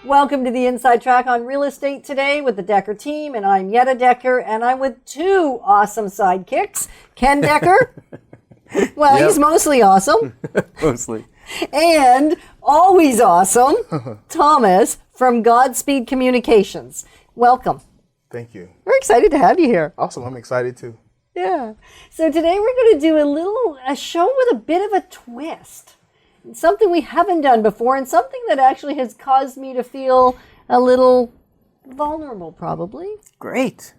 Welcome to the Inside Track on Real Estate today with the Dekker Team, and I'm Yetta Dekker, and I'm with two awesome sidekicks. Ken Dekker, well, He's mostly awesome. Mostly. And always awesome, Thomas from Godzspeed Communications. Welcome. Thank you. We're excited to have you here. Awesome, I'm excited too. Yeah. So today we're going to do a show with a bit of a twist. Something we haven't done before, and something that actually has caused me to feel a little vulnerable, probably. Great.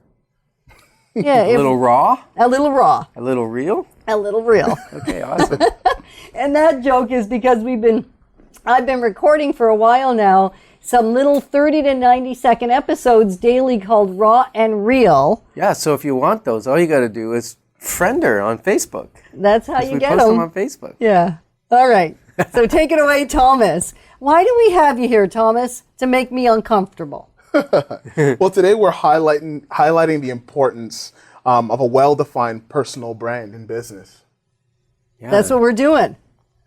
Yeah. A little raw? A little raw. A little real? A little real. Okay, awesome. And that joke is because I've been recording for a while now some little 30 to 90 second episodes daily called Raw and Real. Yeah, so if you want those, all you got to do is friend her on Facebook. That's how you get them. We post them on Facebook. Yeah. All right. So take it away, Thomas. Why do we have you here, Thomas? To make me uncomfortable. Well, today we're highlighting the importance of a well-defined personal brand in business. Yeah. That's what we're doing.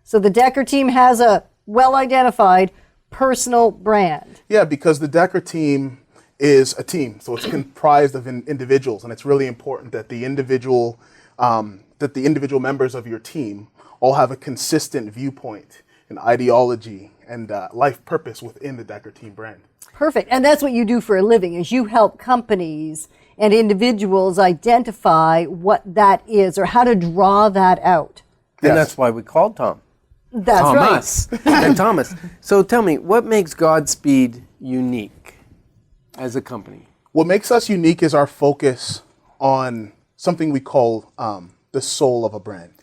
So the Dekker Team has a well-identified personal brand. Yeah, because the Dekker Team is a team, so it's comprised of individuals, and it's really important that the individual members of your team all have a consistent viewpoint and ideology and life purpose within the Dekker Team brand. Perfect. And that's what you do for a living, is you help companies and individuals identify what that is or how to draw that out. And that's why we called Tom. That's Thomas. right. And Thomas. So tell me, what makes Godspeed unique as a company? What makes us unique is our focus on something we call the soul of a brand.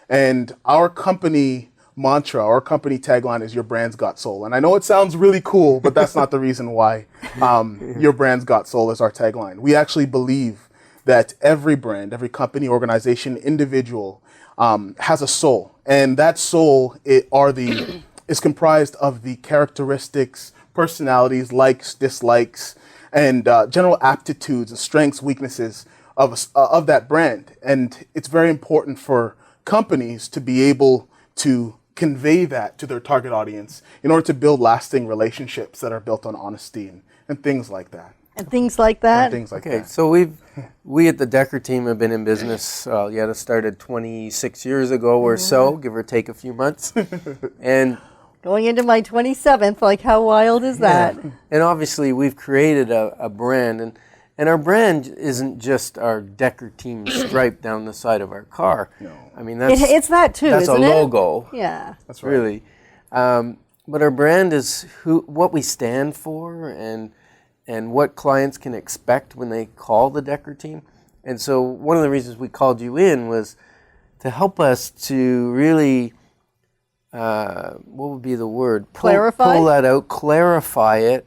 And our company mantra, our company tagline is "Your brand's got soul." And I know it sounds really cool, but that's not the reason why "Your brand's got soul" is our tagline. We actually believe that every brand, every company, organization, individual has a soul. And that soul is comprised of the characteristics, personalities, likes, dislikes, and general aptitudes, and strengths, weaknesses of that brand. And it's very important for companies to be able to convey that to their target audience in order to build lasting relationships that are built on honesty and things like that. And things like that? Okay, so we at the Dekker Team have been in business, Yetta started 26 years ago or so, give or take a few months. And going into my 27th, like how wild is that? And obviously we've created a brand, and our brand isn't just our Dekker Team stripe down the side of our car. No. I mean, that's it's that too, that's isn't a it? logo. Yeah. That's right. Really. But our brand is what we stand for and what clients can expect when they call the Dekker Team. And so one of the reasons we called you in was to help us to really, what would be the word? Clarify? Pull that out, clarify it,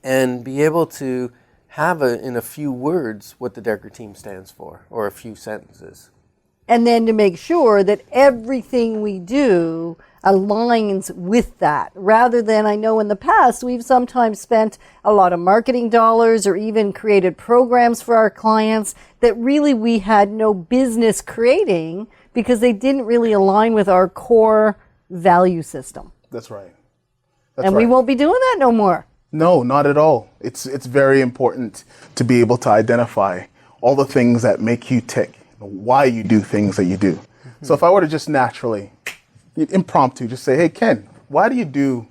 and be able to have in a few words what the Dekker Team stands for, or a few sentences. And then to make sure that everything we do aligns with that, rather than, I know in the past, we've sometimes spent a lot of marketing dollars or even created programs for our clients that really we had no business creating because they didn't really align with our core value system. That's right. We won't be doing that no more. No, not at all. It's very important to be able to identify all the things that make you tick, why you do things that you do. Mm-hmm. So if I were to just naturally, impromptu, just say, "Hey, Ken, why do you do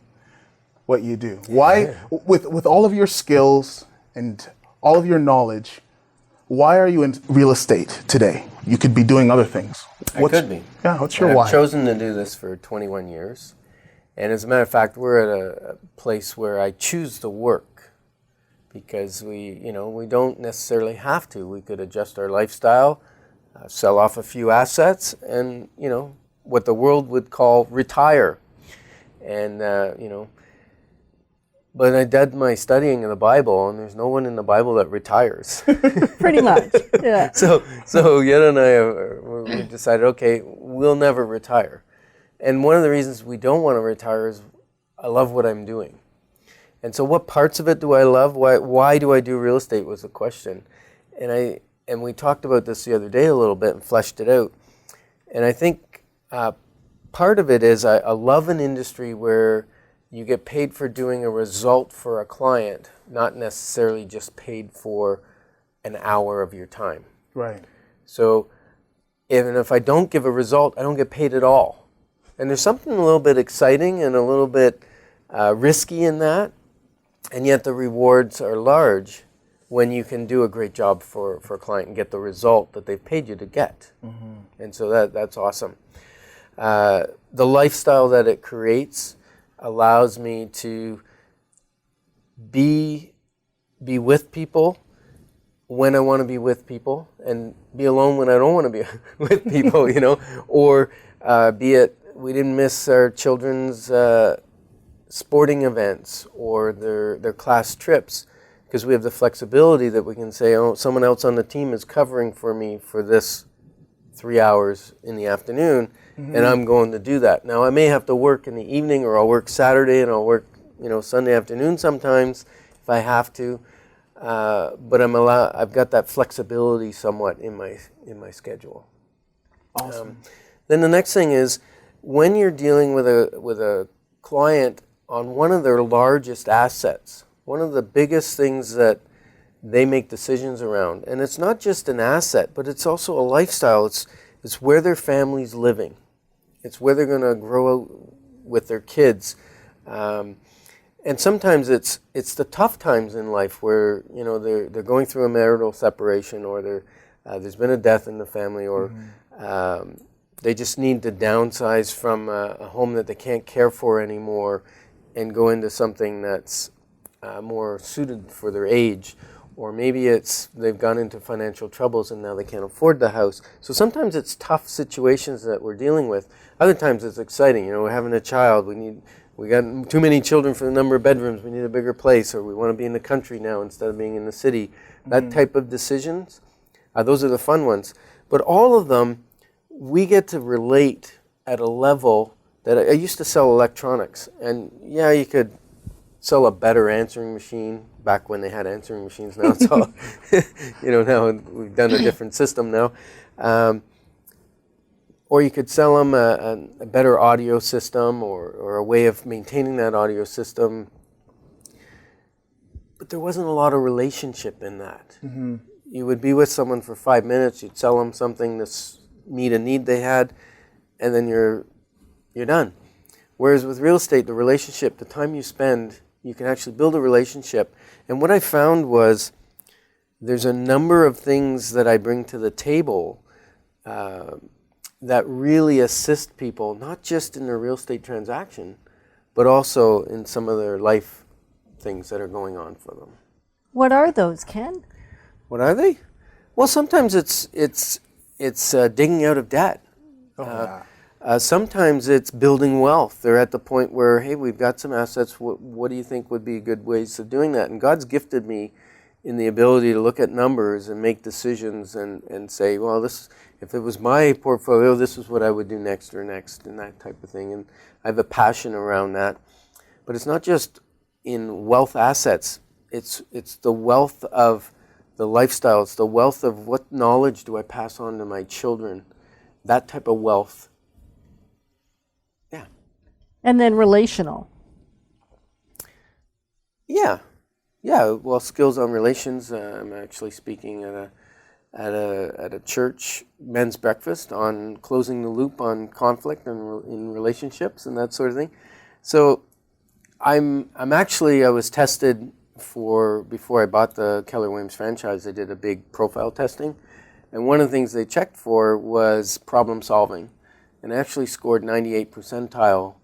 what you do? Why, with all of your skills and all of your knowledge, why are you in real estate today? You could be doing other things." I could be. Yeah, what's your why? I've chosen to do this for 21 years. And as a matter of fact, we're at a place where I choose to work because we don't necessarily have to. We could adjust our lifestyle, sell off a few assets, and, what the world would call retire. And, but I did my studying in the Bible, and there's no one in the Bible that retires. Pretty much, yeah. So Yetta and I, we decided, okay, we'll never retire. And one of the reasons we don't want to retire is I love what I'm doing. And so what parts of it do I love? Why do I do real estate was the question. And we talked about this the other day a little bit and fleshed it out. And I think part of it is I love an industry where you get paid for doing a result for a client, not necessarily just paid for an hour of your time. Right. So even if I don't give a result, I don't get paid at all. And there's something a little bit exciting and a little bit risky in that, and yet the rewards are large when you can do a great job for a client and get the result that they've paid you to get. And so that's awesome. The lifestyle that it creates allows me to be with people when I want to be with people, and be alone when I don't want to be with people, or be it we didn't miss our children's sporting events or their class trips, because we have the flexibility that we can say, oh, someone else on the team is covering for me for this 3 hours in the afternoon, and I'm going to do that. Now, I may have to work in the evening, or I'll work Saturday, and I'll work, Sunday afternoon sometimes if I have to. But I've got that flexibility somewhat in my schedule. Awesome. Then the next thing is, when you're dealing with a client on one of their largest assets, one of the biggest things that they make decisions around, and it's not just an asset, but it's also a lifestyle. It's where their family's living. It's where they're going to grow up with their kids. And sometimes it's the tough times in life where they're going through a marital separation, or there's been a death in the family, or they just need to downsize from a home that they can't care for anymore and go into something that's more suited for their age. Or maybe they've gone into financial troubles and now they can't afford the house. So sometimes it's tough situations that we're dealing with. Other times it's exciting. We're having a child. We got too many children for the number of bedrooms. We need a bigger place, or we want to be in the country now instead of being in the city. That type of decisions, those are the fun ones. But all of them, we get to relate at a level that I used to sell electronics. And yeah, you could sell a better answering machine back when they had answering machines. Now it's all, now we've done a different system now. Or you could sell them a better audio system, or a way of maintaining that audio system. But there wasn't a lot of relationship in that. You would be with someone for 5 minutes, you'd sell them something to meet a need they had, and then you're done. Whereas with real estate, the relationship, the time you spend, you can actually build a relationship. And what I found was there's a number of things that I bring to the table that really assist people, not just in their real estate transaction, but also in some of their life things that are going on for them. What are those, Ken? What are they? Well, sometimes it's digging out of debt. Sometimes it's building wealth. They're at the point where, hey, we've got some assets. What do you think would be good ways of doing that? And God's gifted me in the ability to look at numbers and make decisions and say, well, if it was my portfolio, this is what I would do next, and that type of thing. And I have a passion around that. But it's not just in wealth assets. It's the wealth of the lifestyle. It's the wealth of what knowledge do I pass on to my children. That type of wealth. Yeah. And then relational. Yeah. Well, skills on relations. I'm actually speaking at a church men's breakfast on closing the loop on conflict and in relationships and that sort of thing. So I was tested before I bought the Keller Williams franchise. They did a big profile testing, and one of the things they checked for was problem solving, and I actually scored 98 percentile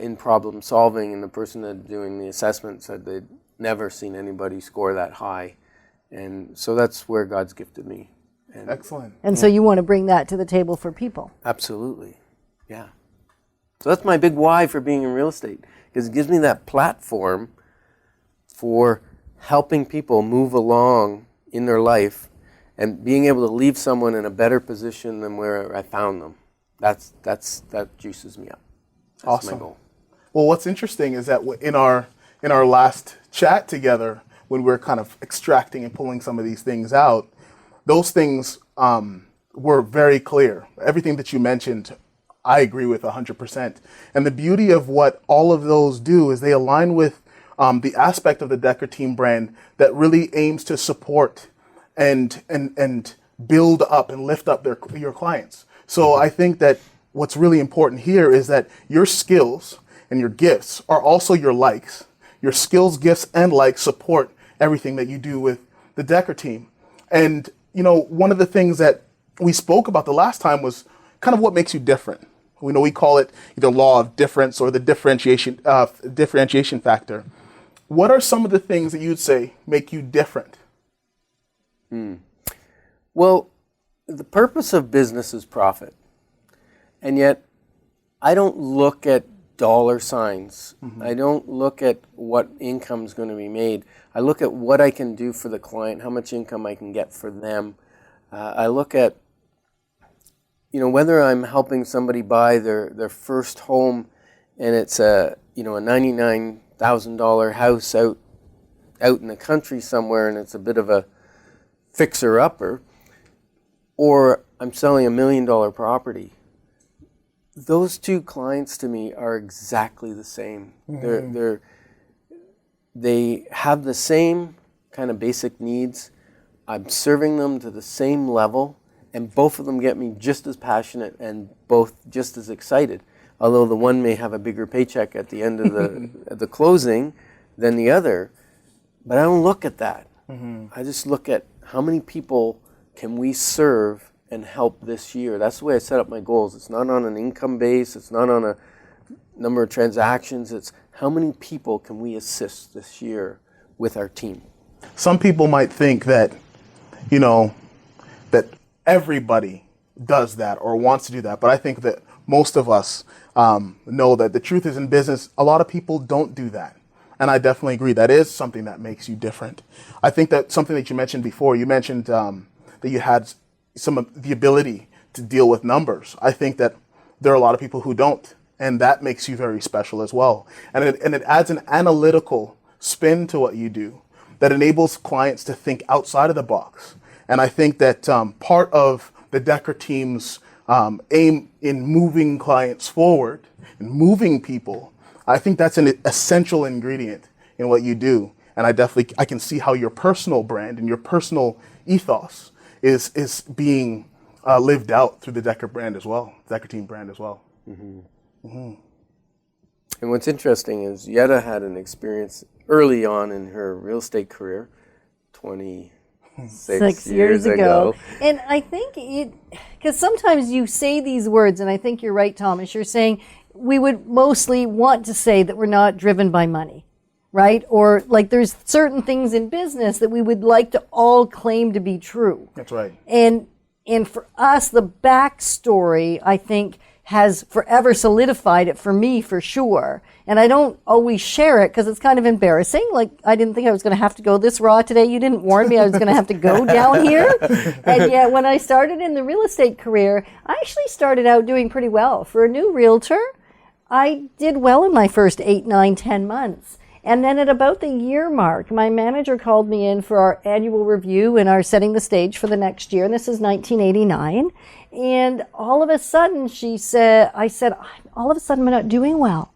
in problem solving. And the person that doing the assessment said they'd never seen anybody score that high. And so that's where God's gifted me. And excellent. And so you want to bring that to the table for people. Absolutely. Yeah. So that's my big why for being in real estate, because it gives me that platform for helping people move along in their life and being able to leave someone in a better position than where I found them. That juices me up. That's awesome. My goal. Well, what's interesting is that in our last chat together, when we're kind of extracting and pulling some of these things out, those things were very clear. Everything that you mentioned I agree with 100%. And the beauty of what all of those do is they align with the aspect of the Dekker Team brand that really aims to support and build up and lift up your clients. So I think that what's really important here is that your skills and your gifts are also your likes. Your skills, gifts, and likes support everything that you do with the Dekker Team. And, one of the things that we spoke about the last time was kind of what makes you different. We call it the law of difference or the differentiation factor. What are some of the things that you'd say make you different? Well, the purpose of business is profit. And yet, I don't look at dollar signs. I don't look at what income is going to be made. I look at what I can do for the client, how much income I can get for them. I look at, whether I'm helping somebody buy their first home and it's a $99,000 house out in the country somewhere and it's a bit of a fixer-upper, or I'm selling $1 million property. Those two clients to me are exactly the same. They have the same kind of basic needs. I'm serving them to the same level, and both of them get me just as passionate and both just as excited. Although the one may have a bigger paycheck at the end of the closing than the other, but I don't look at that. I just look at how many people can we serve and help this year. That's the way I set up my goals. It's not on an income base. It's not on a number of transactions. It's how many people can we assist this year with our team. Some people might think that, that everybody does that or wants to do that. But I think that most of us know that the truth is in business, a lot of people don't do that. And I definitely agree. That is something that makes you different. I think that something that you mentioned before, you mentioned that you had some of the ability to deal with numbers. I think that there are a lot of people who don't, and that makes you very special as well. And it adds an analytical spin to what you do that enables clients to think outside of the box. And I think that part of the Dekker Team's aim in moving clients forward and moving people, I think that's an essential ingredient in what you do. And I can see how your personal brand and your personal ethos is being lived out through the Dekker brand as well, Dekker Team brand as well. And what's interesting is Yetta had an experience early on in her real estate career, 26 years ago. And I think because sometimes you say these words, and I think you're right, Thomas, you're saying we would mostly want to say that we're not driven by money, right? Or like there's certain things in business that we would like to all claim to be true. That's right. And for us, the backstory, I think, has forever solidified it for me, for sure. And I don't always share it because it's kind of embarrassing. Like, I didn't think I was going to have to go this raw today. You didn't warn me I was going to have to go down here. And yet, when I started in the real estate career, I actually started out doing pretty well. For a new realtor, I did well in my first 8, 9, 10 months. And then at about the year mark, my manager called me in for our annual review and our setting the stage for the next year. And this is 1989. And all of a sudden, I said, all of a sudden, I'm not doing well.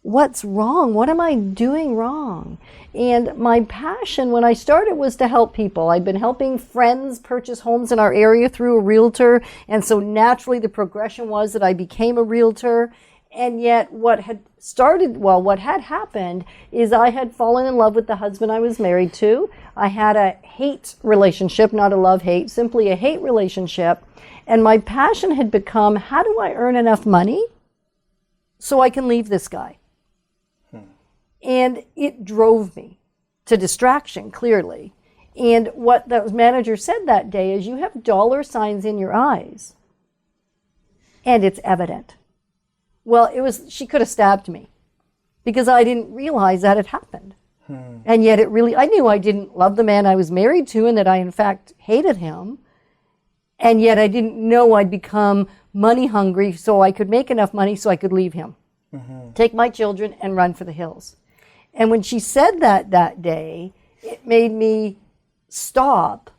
What's wrong? What am I doing wrong? And my passion when I started was to help people. I'd been helping friends purchase homes in our area through a realtor. And so naturally, the progression was that I became a realtor. And yet what had happened is I had fallen in love with the husband I was married to. I had a hate relationship, not a love-hate, simply a hate relationship. And my passion had become, how do I earn enough money so I can leave this guy? And it drove me to distraction, clearly. And what the manager said that day is, you have dollar signs in your eyes. And it's evident. Well, she could have stabbed me because I didn't realize that had happened. And yet I knew I didn't love the man I was married to and that I, in fact, hated him. And yet I didn't know I'd become money hungry so I could make enough money so I could leave him, take my children and run for the hills. And when she said that day, it made me stop.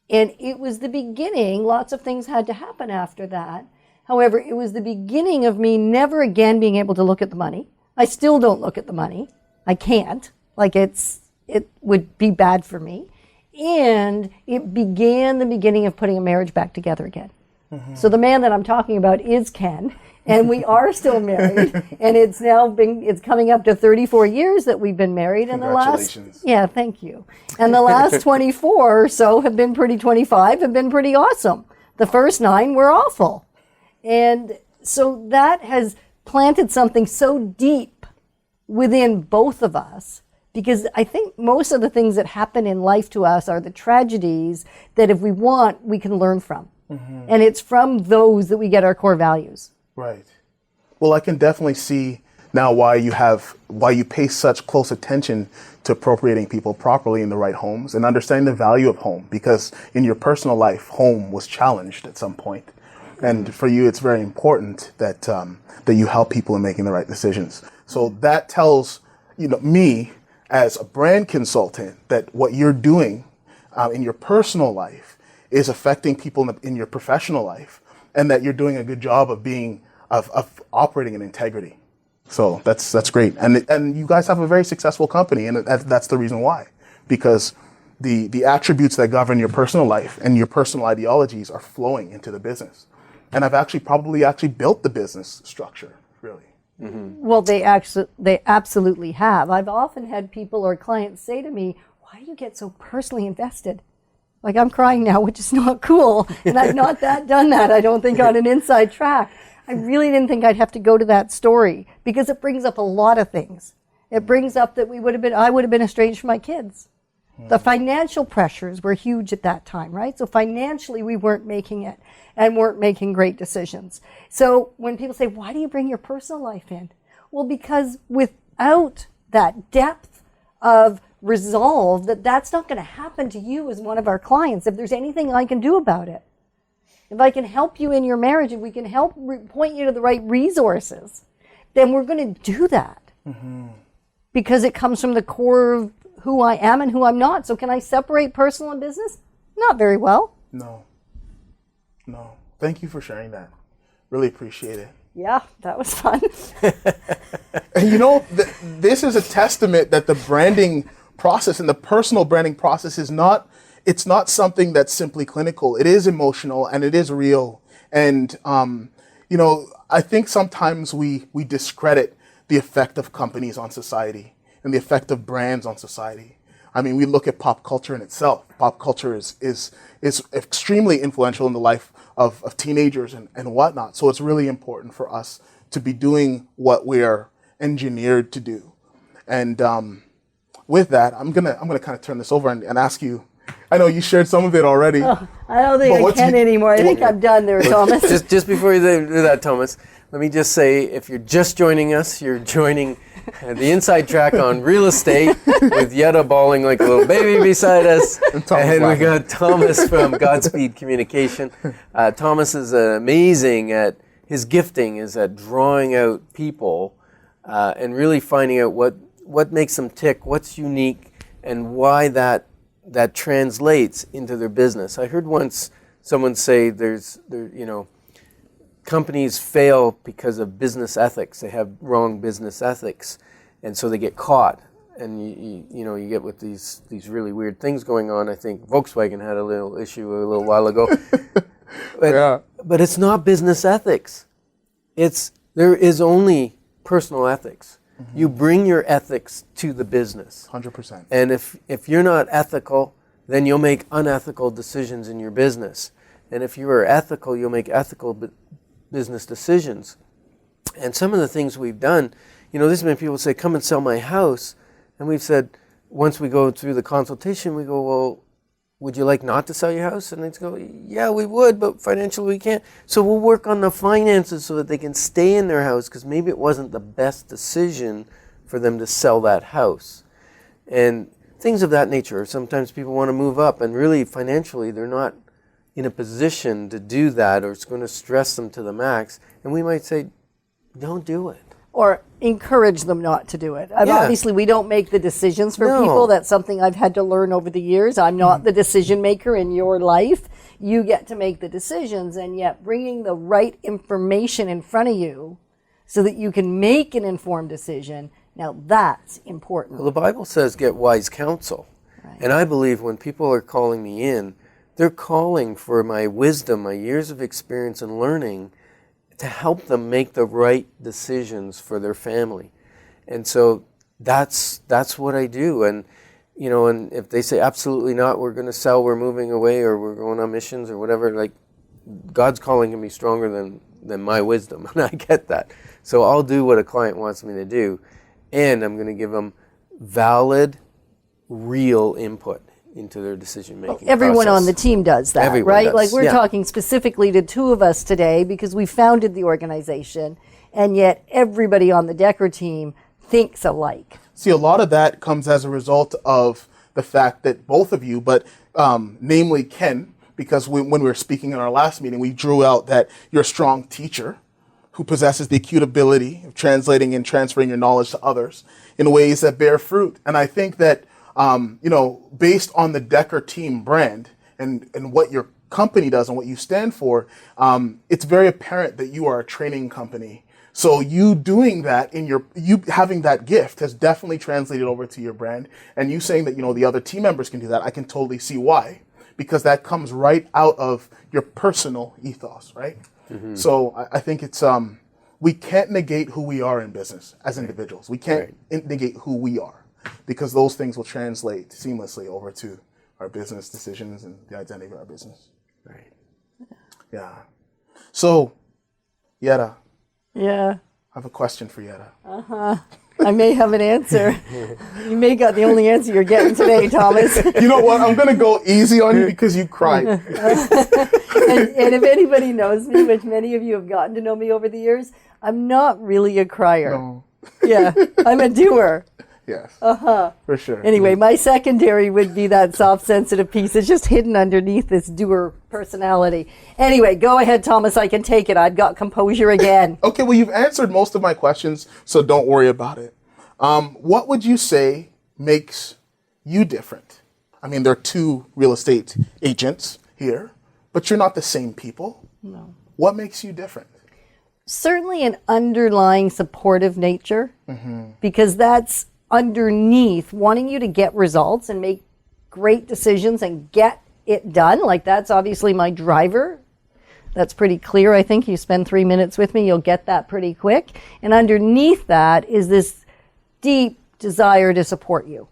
And it was the beginning. Lots of things had to happen after that. However, it was the beginning of me never again being able to look at the money. I still don't look at the money. I can't. Like it would be bad for me. And it began the beginning of putting a marriage back together again. So the man that I'm talking about is Ken, and we are still married, and it's coming up to 34 years that we've been married. And Congratulations. yeah, thank you. And the last 24 or so have been 25 have been pretty awesome. The first 9 were awful. And so that has planted something so deep within both of us, because I think most of the things that happen in life to us are the tragedies that if we want, we can learn from. And it's from those that we get our core values. Right. Well, I can definitely see now why you pay such close attention to appropriating people properly in the right homes and understanding the value of home, because in your personal life, home was challenged at some point. And for you, it's very important that that you help people in making the right decisions. So that tells me as a brand consultant that what you're doing in your personal life is affecting people in your professional life, and that you're doing a good job of operating in integrity. So that's great. And you guys have a very successful company, and that's the reason why, because the attributes that govern your personal life and your personal ideologies are flowing into the business. And I've probably built the business structure, really. Well, they absolutely have. I've often had people or clients say to me, "Why do you get so personally invested?" Like, I'm crying now, which is not cool. And I've not done that, I don't think, on an inside track. I really didn't think I'd have to go to that story, because it brings up a lot of things. It brings up that I would have been estranged from my kids. The financial pressures were huge at that time, right? So financially, we weren't making it and weren't making great decisions. So when people say, why do you bring your personal life in? Well, because without that depth of resolve, that's not going to happen to you as one of our clients. If there's anything I can do about it, if I can help you in your marriage, if we can help point you to the right resources, then we're going to do that. Because it comes from the core of who I am and who I'm not. So can I separate personal and business? Not very well. No. Thank you for sharing that. Really appreciate it. Yeah, that was fun. And this is a testament that the branding process and the personal branding process it's not something that's simply clinical. It is emotional and it is real. And, I think sometimes we discredit the effect of companies on society and the effect of brands on society. I mean, we look at pop culture in itself. Pop culture is extremely influential in the life of teenagers and whatnot. So it's really important for us to be doing what we are engineered to do. And with that, I'm gonna kind of turn this over and ask you. I know you shared some of it already. Oh, I don't think I can anymore. I think I'm done there, Thomas. Just before you do that, Thomas, let me just say, if you're just joining us, you're joining the inside track on real estate with Yetta bawling like a little baby beside us. And we got Thomas from Godspeed Communication. Thomas is amazing at, his gifting is at drawing out people and really finding out what makes them tick, what's unique, and why that translates into their business. I heard once someone say companies fail because of business ethics. They have wrong business ethics, and so they get caught. And you get with these really weird things going on. I think Volkswagen had a little issue a little while ago. But it's not business ethics. There is only personal ethics. Mm-hmm. You bring your ethics to the business. 100%. And if you're not ethical, then you'll make unethical decisions in your business. And if you are ethical, you'll make ethical business decisions. And some of the things we've done, there's been people say, come and sell my house. And we've said, once we go through the consultation, we go, well, would you like not to sell your house? And they'd go, yeah, we would, but financially we can't. So we'll work on the finances so that they can stay in their house, because maybe it wasn't the best decision for them to sell that house. And things of that nature. Sometimes people want to move up, and really financially they're not in a position to do that, or it's going to stress them to the max. And we might say, don't do it. Or encourage them not to do it. Obviously, we don't make the decisions for people. That's something I've had to learn over the years. I'm not the decision maker in your life. you get to make the decisions, and yet bringing the right information in front of you so that you can make an informed decision. Now that's important. Well, the Bible says get wise counsel. Right. And I believe when people are calling me in, they're calling for my wisdom, my years of experience and learning to help them make the right decisions for their family. And so that's what I do. And you know, and if they say absolutely not, we're going to sell, we're moving away, or we're going on missions or whatever, like God's calling can be stronger than my wisdom, and I get that. So I'll do what a client wants me to do, and I'm going to give them valid, real input into their decision-making Everyone process. on the team does that, Everyone right? does, Like we're yeah. talking specifically to two of us today because we founded the organization, and yet everybody on the Dekker team thinks alike. See, a lot of that comes as a result of the fact that both of you, but namely Ken, because when we were speaking in our last meeting, we drew out that you're a strong teacher who possesses the acute ability of translating and transferring your knowledge to others in ways that bear fruit. And I think that, based on the Dekker Team brand and what your company does and what you stand for, it's very apparent that you are a training company. So you doing that you having that gift has definitely translated over to your brand. And you saying that, the other team members can do that, I can totally see why, because that comes right out of your personal ethos, right? Mm-hmm. So I think it's, we can't negate who we are in business as individuals. We can't negate who we are, because those things will translate seamlessly over to our business decisions and the identity of our business. Right. Yeah. So, Yetta. Yeah. I have a question for Yetta. I may have an answer. You may got the only answer you're getting today, Thomas. You know what? I'm going to go easy on you because you cried. And if anybody knows me, which many of you have gotten to know me over the years, I'm not really a crier. No. Yeah, I'm a doer. Yes. For sure. Anyway, my secondary would be that soft, sensitive piece. It's just hidden underneath this doer personality. Anyway, go ahead, Thomas. I can take it. I've got composure again. Okay, well, you've answered most of my questions, so don't worry about it. What would you say makes you different? I mean, there are two real estate agents here, but you're not the same people. No. What makes you different? Certainly an underlying supportive nature, because that's underneath wanting you to get results and make great decisions and get it done. Like that's obviously my driver. That's pretty clear. I think you spend 3 minutes with me, you'll get that pretty quick. And underneath that is this deep desire to support you,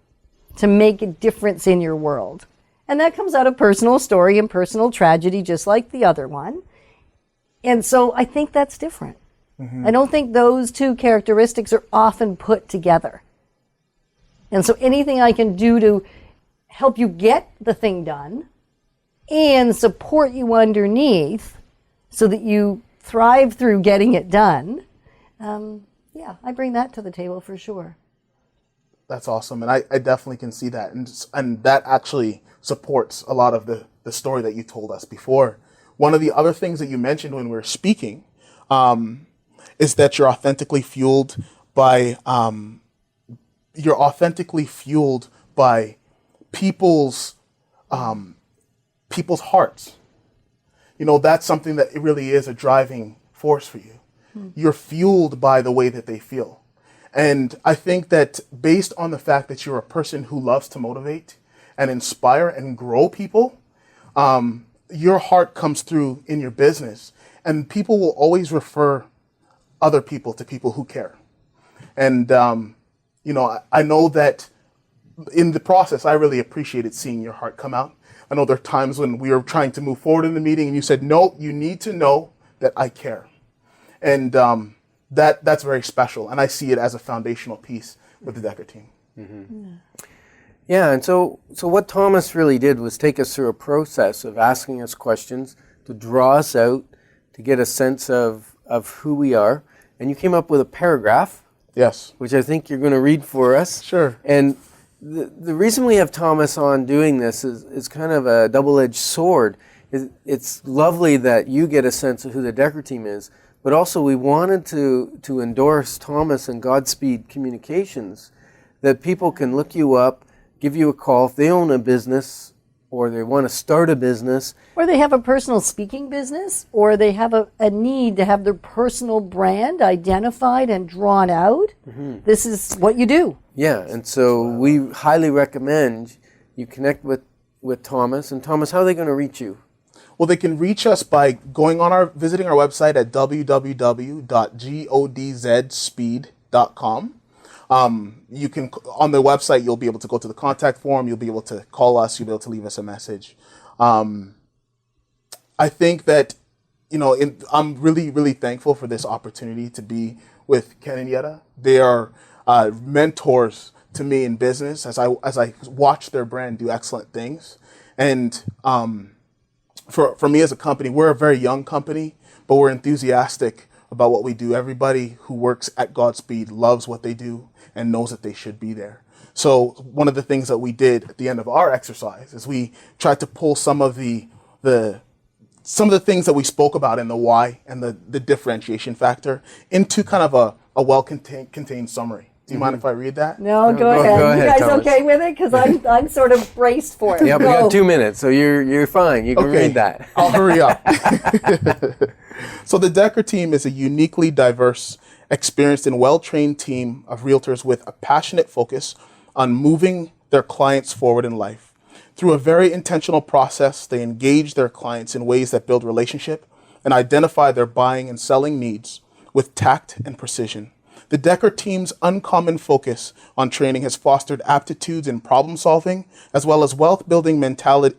to make a difference in your world. And that comes out of personal story and personal tragedy, just like the other one. And so I think that's different. I don't think those two characteristics are often put together. And so anything I can do to help you get the thing done and support you underneath so that you thrive through getting it done, I bring that to the table for sure. That's awesome. And I definitely can see that. And that actually supports a lot of the story that you told us before. One of the other things that you mentioned when we were speaking is that you're authentically fueled by people's hearts. That's something that it really is a driving force for you. You're fueled by the way that they feel. And I think that based on the fact that you're a person who loves to motivate and inspire and grow people, your heart comes through in your business, and people will always refer other people to people who care. And, I know that in the process, I really appreciated seeing your heart come out. I know there are times when we were trying to move forward in the meeting and you said, no, you need to know that I care. And that's very special. And I see it as a foundational piece with the Dekker team. Mm-hmm. Yeah, and so what Thomas really did was take us through a process of asking us questions to draw us out, to get a sense of who we are. And you came up with a paragraph. Yes. Which I think you're going to read for us. Sure. And the reason we have Thomas on doing this is kind of a double-edged sword. It's lovely that you get a sense of who the Dekker team is, but also we wanted to endorse Thomas and Godspeed Communications, that people can look you up, give you a call if they own a business or they want to start a business. Or they have a personal speaking business, or they have a need to have their personal brand identified and drawn out. This is what you do. Yeah, and so we highly recommend you connect with Thomas. And Thomas, how are they going to reach you? Well, they can reach us by visiting our website at www.godzspeed.com. You can, on the website, you'll be able to go to the contact form. You'll be able to call us. You'll be able to leave us a message. I think that, I'm really, really thankful for this opportunity to be with Ken and Yetta. They are mentors to me in business as I watch their brand do excellent things. And for me as a company, we're a very young company, but we're enthusiastic about what we do. Everybody who works at Godspeed loves what they do and knows that they should be there. So one of the things that we did at the end of our exercise is we tried to pull some of the things that we spoke about in the why and the differentiation factor into kind of a well-contained summary. Do you mind if I read that? No, go ahead. Go ahead, you guys Thomas. Okay with it? Because I'm sort of braced for it. Yeah, we got 2 minutes, so you're fine. You can read that. I'll hurry up. So the Dekker Team is a uniquely diverse, experienced, and well-trained team of realtors with a passionate focus on moving their clients forward in life. Through a very intentional process, they engage their clients in ways that build relationship and identify their buying and selling needs with tact and precision. The Dekker Team's uncommon focus on training has fostered aptitudes in problem solving, as well as a wealth building mentality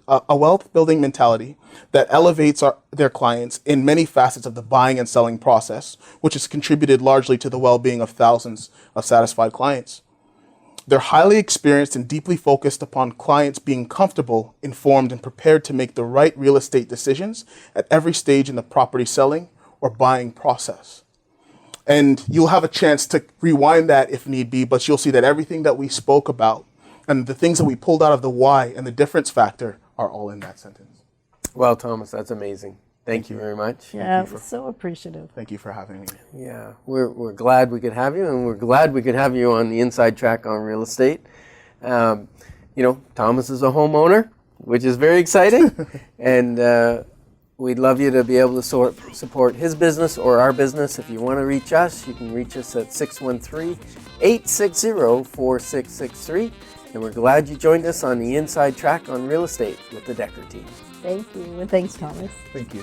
that elevates their clients in many facets of the buying and selling process, which has contributed largely to the well-being of thousands of satisfied clients. They're highly experienced and deeply focused upon clients being comfortable, informed, and prepared to make the right real estate decisions at every stage in the property selling or buying process. And you'll have a chance to rewind that if need be, but you'll see that everything that we spoke about and the things that we pulled out of the why and the difference factor are all in that sentence. Well, Thomas, that's amazing. Thank you very much. Yeah, I'm so appreciative. Thank you for having me. Yeah, we're glad we could have you, and we're glad we could have you on the inside track on real estate. Thomas is a homeowner, which is very exciting, and we'd love you to be able to support his business or our business. If you want to reach us, you can reach us at 613-860-4663, and we're glad you joined us on the inside track on real estate with the Dekker Team. Thank you, and thanks, Thomas. Thank you.